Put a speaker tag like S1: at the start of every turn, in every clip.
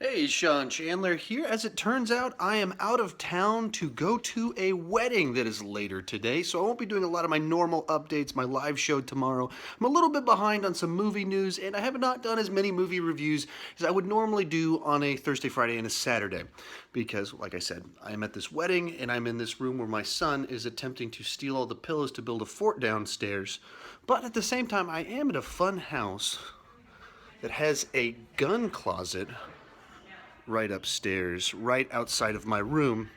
S1: Hey, Sean Chandler here. As it turns out, I am out of town to go to a wedding that is later today, so I won't be doing a lot of my normal updates, my live show tomorrow. I'm a little bit behind on some movie news, and I have not done as many movie reviews as I would normally do on a Thursday, Friday, and a Saturday. Because, like I said, I am at this wedding, and I'm in this room where my son is attempting to steal all the pillows to build a fort downstairs. But at the same time, I am at a fun house that has a gun closet right upstairs, right outside of my room.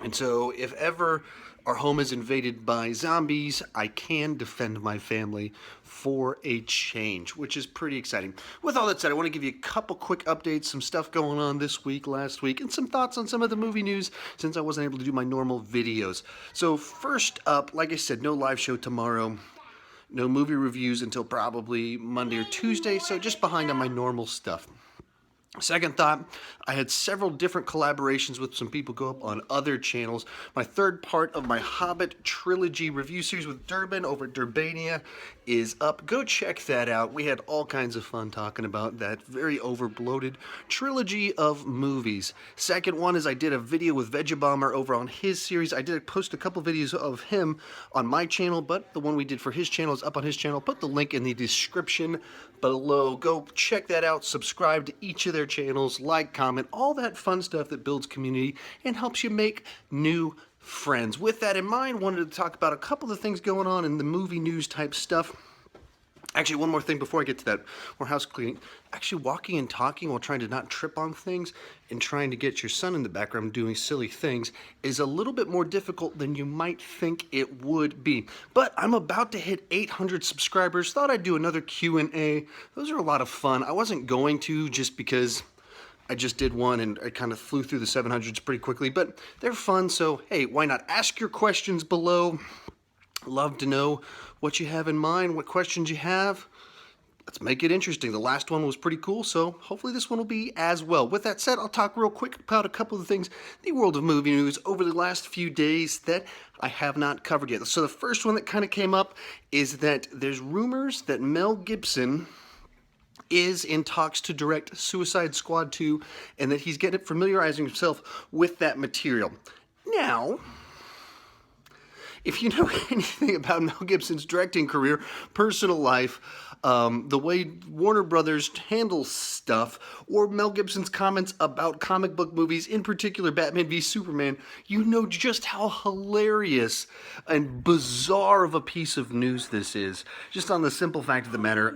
S1: And so, if ever our home is invaded by zombies, I can defend my family for a change, which is pretty exciting. With all that said, I want to give you a couple quick updates, some stuff going on this week, last week, and some thoughts on some of the movie news since I wasn't able to do my normal videos. So, first up, like I said, no live show tomorrow. No movie reviews until probably Monday or Tuesday, so just behind on my normal stuff. Second thought, I had several different collaborations with some people go up on other channels. My third part of my Hobbit trilogy review series with Durbin over at Durbania is up. Go check that out. We had all kinds of fun talking about that very overbloated trilogy of movies. Second one is I did a video with Vegebomber over on his series. I did post a couple videos of him on my channel, but the one we did for his channel is up on his channel. Put the link in the description below. Go check that out. Subscribe to each of their channels, like, comment, all that fun stuff that builds community and helps you make new friends. With that in mind, wanted to talk about a couple of things going on in the movie news type stuff. Actually, one more thing before I get to that, more house cleaning. Actually, walking and talking while trying to not trip on things and trying to get your son in the background doing silly things is a little bit more difficult than you might think it would be. But I'm about to hit 800 subscribers. Thought I'd do another Q&A. Those are a lot of fun. I wasn't going to just because I just did one and I kind of flew through the 700s pretty quickly, but they're fun. So, hey, why not ask your questions below? Love to know what you have in mind, what questions you have. Let's make it interesting. The last one was pretty cool, so hopefully this one will be as well. With that said, I'll talk real quick about a couple of things in the world of movie news over the last few days that I have not covered yet. So the first one that kind of came up is that there's rumors that Mel Gibson is in talks to direct Suicide Squad 2 and that he's getting familiarizing himself with that material. Now, if you know anything about Mel Gibson's directing career, personal life, the way Warner Brothers handles stuff, or Mel Gibson's comments about comic book movies, in particular Batman v Superman, you know just how hilarious and bizarre of a piece of news this is. Just on the simple fact of the matter,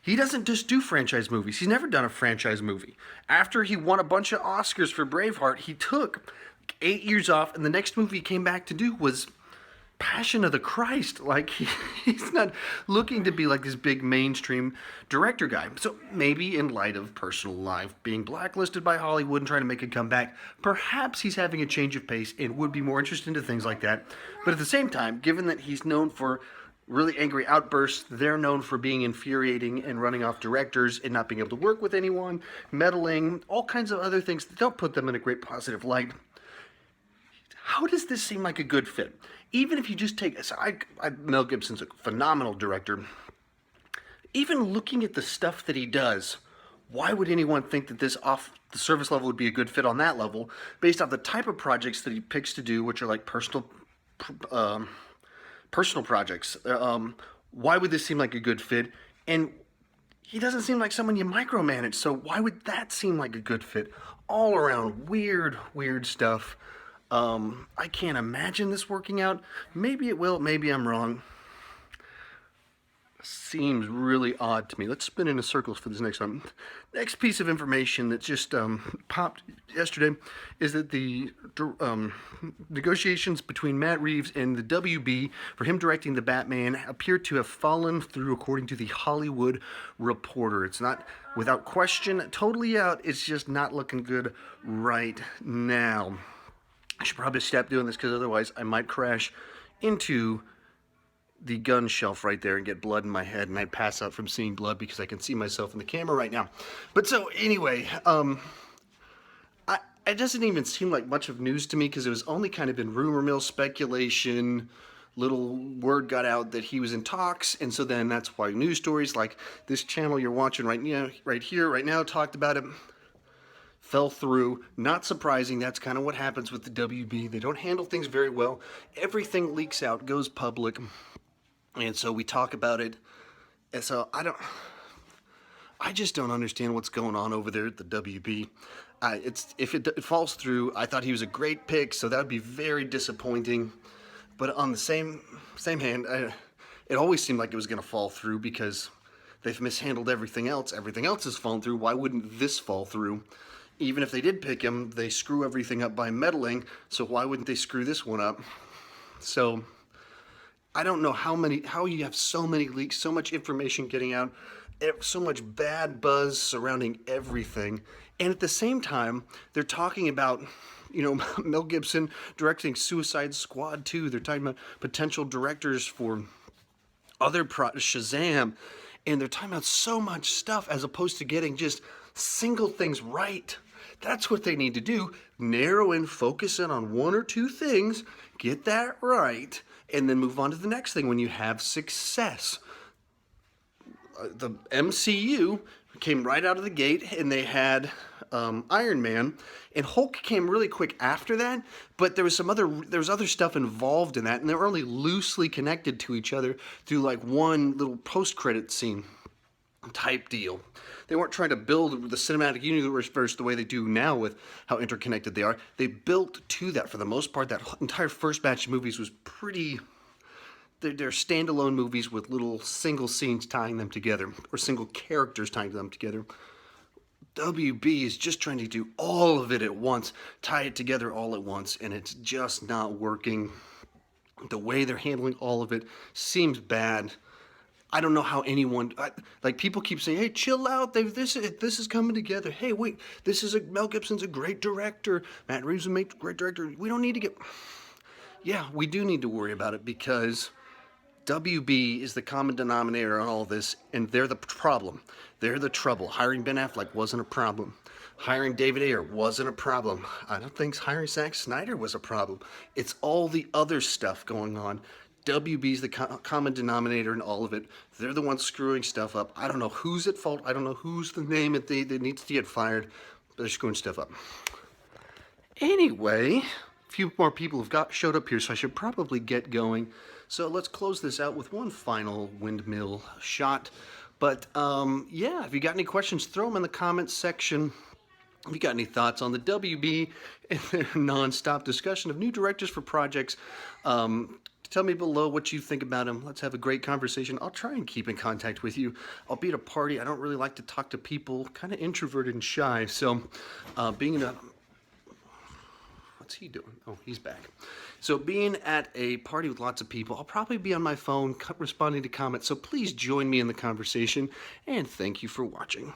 S1: he doesn't just do franchise movies. He's never done a franchise movie. After he won a bunch of Oscars for Braveheart, he took 8 years off, and the next movie he came back to do was Passion of the Christ. Like, he's not looking to be like this big mainstream director guy. So maybe in light of personal life, being blacklisted by Hollywood and trying to make a comeback, perhaps he's having a change of pace and would be more interested into things like that. But at the same time, given that he's known for really angry outbursts, they're known for being infuriating and running off directors and not being able to work with anyone, meddling, all kinds of other things that don't put them in a great positive light. How does this seem like a good fit? Even if you just take, so Mel Gibson's a phenomenal director. Even looking at the stuff that he does, why would anyone think that this off the surface level would be a good fit on that level, based off the type of projects that he picks to do, which are like personal projects? Why would this seem like a good fit? And he doesn't seem like someone you micromanage, so why would that seem like a good fit? All around weird stuff. I can't imagine this working out. Maybe it will, maybe I'm wrong. Seems really odd to me. Let's spin into circles for this next one. Next piece of information that just popped yesterday is that the negotiations between Matt Reeves and the WB for him directing the Batman appear to have fallen through, according to the Hollywood Reporter. It's not, without question, totally out. It's just not looking good right now. I should probably stop doing this because otherwise I might crash into the gun shelf right there and get blood in my head, and I'd pass out from seeing blood because I can see myself in the camera right now. But so anyway, it doesn't even seem like much of news to me because it was only kind of been rumor mill speculation. Little word got out that he was in talks, and so then that's why news stories like this channel you're watching right here, right now, talked about it. fell through. Not surprising. That's kind of what happens with the WB. They don't handle things very well. Everything leaks out, goes public, and so we talk about it. And so I just don't understand what's going on over there at the WB. If it falls through, I thought he was a great pick, so that would be very disappointing. But on the same hand, it always seemed like it was going to fall through because they've mishandled everything else. Everything else has fallen through. Why wouldn't this fall through? Even if they did pick him, they screw everything up by meddling. So why wouldn't they screw this one up? So I don't know how you have so many leaks, so much information getting out, so much bad buzz surrounding everything. And at the same time, they're talking about, Mel Gibson directing Suicide Squad 2. They're talking about potential directors for other Shazam. And they're talking about so much stuff as opposed to getting just single things right. That's what they need to do. Narrow in, focus in on one or two things, get that right, and then move on to the next thing when you have success. The MCU came right out of the gate, and they had Iron Man, and Hulk came really quick after that. But there was other stuff involved in that, and they were only loosely connected to each other through like one little post-credit scene type deal. They weren't trying to build the cinematic universe the way they do now with how interconnected they are. They built to that for the most part. That entire first batch of movies was pretty. They're standalone movies with little single scenes tying them together, or single characters tying them together. WB is just trying to do all of it at once, tie it together all at once, and it's just not working. The way they're handling all of it seems bad. I don't know how anyone, people keep saying, hey, chill out, this is coming together. Hey, wait, Mel Gibson's a great director. Matt Reeves is a great director. We don't need to get, yeah, we do need to worry about it because WB is the common denominator on all this, and they're the problem. They're the trouble. Hiring Ben Affleck wasn't a problem. Hiring David Ayer wasn't a problem. I don't think hiring Zack Snyder was a problem. It's all the other stuff going on. WB is the common denominator in all of it. They're the ones screwing stuff up. I don't know who's at fault. I don't know who's the name that needs to get fired, but they're screwing stuff up. Anyway, a few more people have showed up here, so I should probably get going. So let's close this out with one final windmill shot. But yeah, if you got any questions, throw them in the comments section. If you got any thoughts on the WB and their non-stop discussion of new directors for projects, tell me below what you think about them. Let's have a great conversation. I'll try and keep in contact with you. I'll be at a party. I don't really like to talk to people, kind of introverted and shy. So being in a... What's he doing? Oh, he's back. So being at a party with lots of people, I'll probably be on my phone responding to comments. So please join me in the conversation, and thank you for watching.